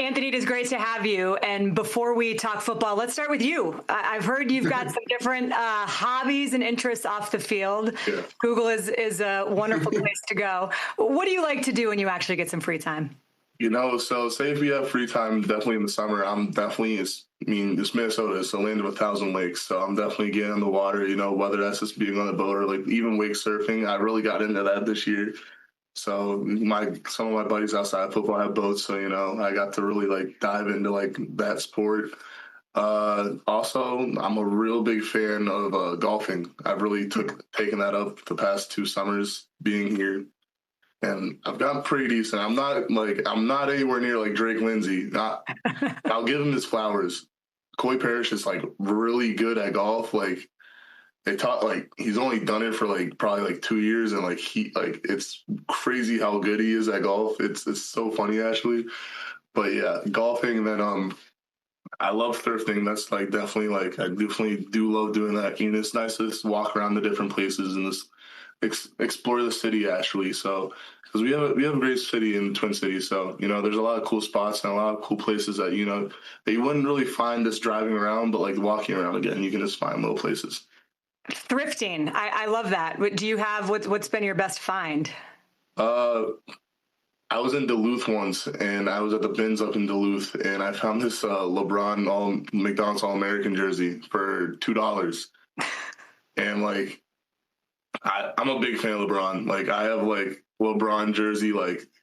Anthony, it is great to have you. And before we talk football, let's start with you. I've heard you've got some different hobbies and interests off the field. Yeah. Google is a wonderful place to go. What do you like to do when you actually get some free time? So say if we have free time, definitely in the summer, it's Minnesota, it's the land of 1,000 lakes. So I'm definitely getting on the water, whether that's just being on a boat or like even wake surfing. I really got into that this year. So some of my buddies outside of football have boats. So, I got to really like dive into like that sport. Also, I'm a real big fan of golfing. I've really taken that up the past 2 summers being here. And I've gotten pretty decent. I'm not anywhere near like Drake Lindsay. I'll give him his flowers. Coy Parrish is like really good at golf. Like they taught he's only done it for like probably like 2 years, and it's crazy how good he is at golf. It's so funny actually. But yeah, golfing, and then I love thrifting. That's like definitely I definitely do love doing that. It's nice to just walk around the different places and just explore the city actually. So because we have a great city in the Twin Cities, so there's a lot of cool spots and a lot of cool places that that you wouldn't really find just driving around, but like walking around again, you can just find little places. Thrifting, I love that. Do you have what's been your best find? I was in Duluth once, and I was at the bins up in Duluth, and I found this LeBron McDonald's All-American jersey for $2, and I'm a big fan of LeBron. Like I have LeBron jersey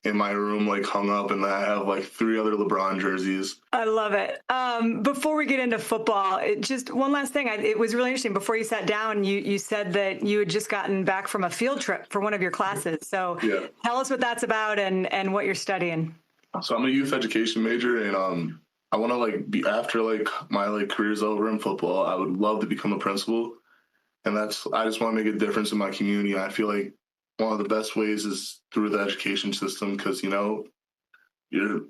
in my room hung up, and I have 3 other LeBron jerseys. I love it. Before we get into football, just one last thing. It was really interesting. Before you sat down, you said that you had just gotten back from a field trip for one of your classes. So yeah. Tell us what that's about and what you're studying. So I'm a youth education major, and I want to be after my career's over in football, I would love to become a principal. And I just want to make a difference in my community. I feel like one of the best ways is through the education system, because you're in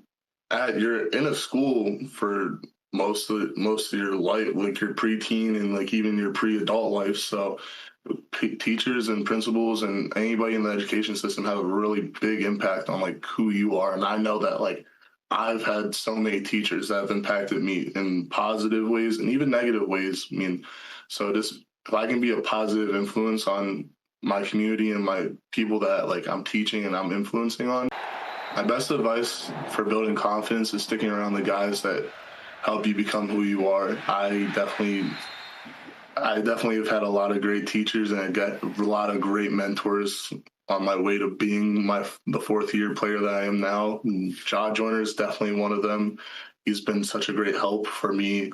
a school for most of your life, your preteen and even your pre-adult life. So teachers and principals and anybody in the education system have a really big impact on who you are. And I know that I've had so many teachers that have impacted me in positive ways and even negative ways. So just if I can be a positive influence on my community and my people that I'm teaching and I'm influencing on, my best advice for building confidence is sticking around the guys that help you become who you are. I definitely have had a lot of great teachers, and I got a lot of great mentors on my way to being the 4th-year player that I am now. Jaw Joyner is definitely one of them. He's been such a great help for me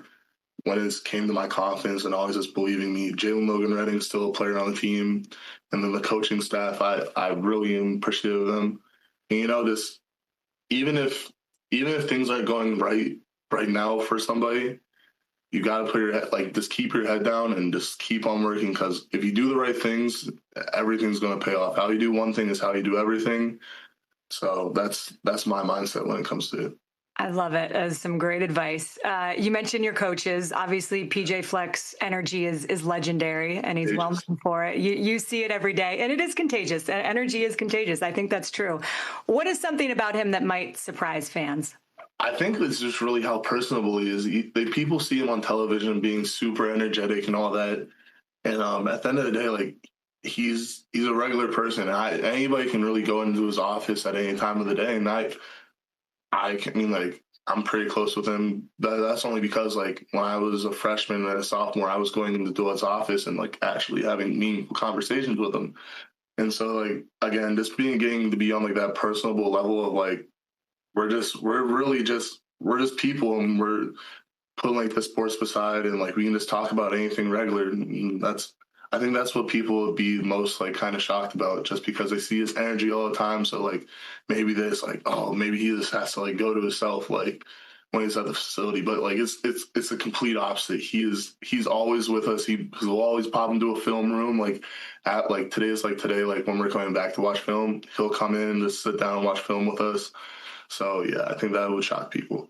when it came to my confidence and always just believing me. Jalen Logan Redding is still a player on the team. And then the coaching staff, I really am appreciative of them. And just even if things aren't going right now for somebody, you got to put your head, just keep your head down and just keep on working, because if you do the right things, everything's going to pay off. How you do one thing is how you do everything. So that's my mindset when it comes to it. I love it. As some great advice. You mentioned your coaches. Obviously, PJ Fleck's energy is legendary, and he's well known for it. You see it every day, and it is contagious. Energy is contagious. I think that's true. What is something about him that might surprise fans? I think it's just really how personable he is. People see him on television being super energetic and all that, and at the end of the day, he's a regular person. Anybody can really go into his office at any time of the day, and I'm pretty close with him. That's only because when I was a freshman and a sophomore, I was going into his office and actually having meaningful conversations with him. And so again, just getting to be on that personable level of we're just people, and we're putting the sports beside, and we can just talk about anything regular. And I think that's what people would be most kind of shocked about, just because they see his energy all the time. So maybe this oh, maybe he just has to go to himself when he's at the facility. But it's a complete opposite. He's always with us. He'll always pop into a film room at today is today, when we're coming back to watch film, he'll come in and just sit down and watch film with us. So yeah, I think that would shock people.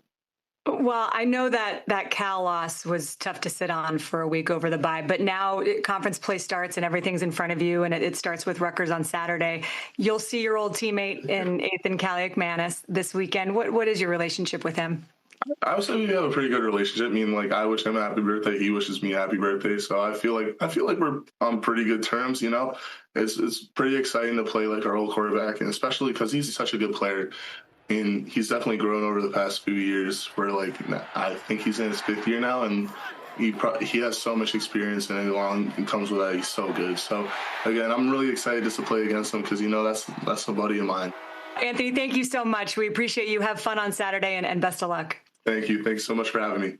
Well, I know that Cal loss was tough to sit on for a week over the bye, but now conference play starts and everything's in front of you, and it starts with Rutgers on Saturday. You'll see your old teammate in Athan Kaliakmanis this weekend. What is your relationship with him? I would say we have a pretty good relationship. I mean, like I wish him a happy birthday, he wishes me happy birthday. So I feel like we're on pretty good terms. You know, it's pretty exciting to play like our old quarterback, and especially because he's such a good player. And he's definitely grown over the past few years. Where like I think he's in his 5th year now, and he has so much experience, and along it comes with that he's so good. So again, I'm really excited just to play against him because that's a buddy of mine. Anthony, thank you so much. We appreciate you. Have fun on Saturday and best of luck. Thank you. Thanks so much for having me.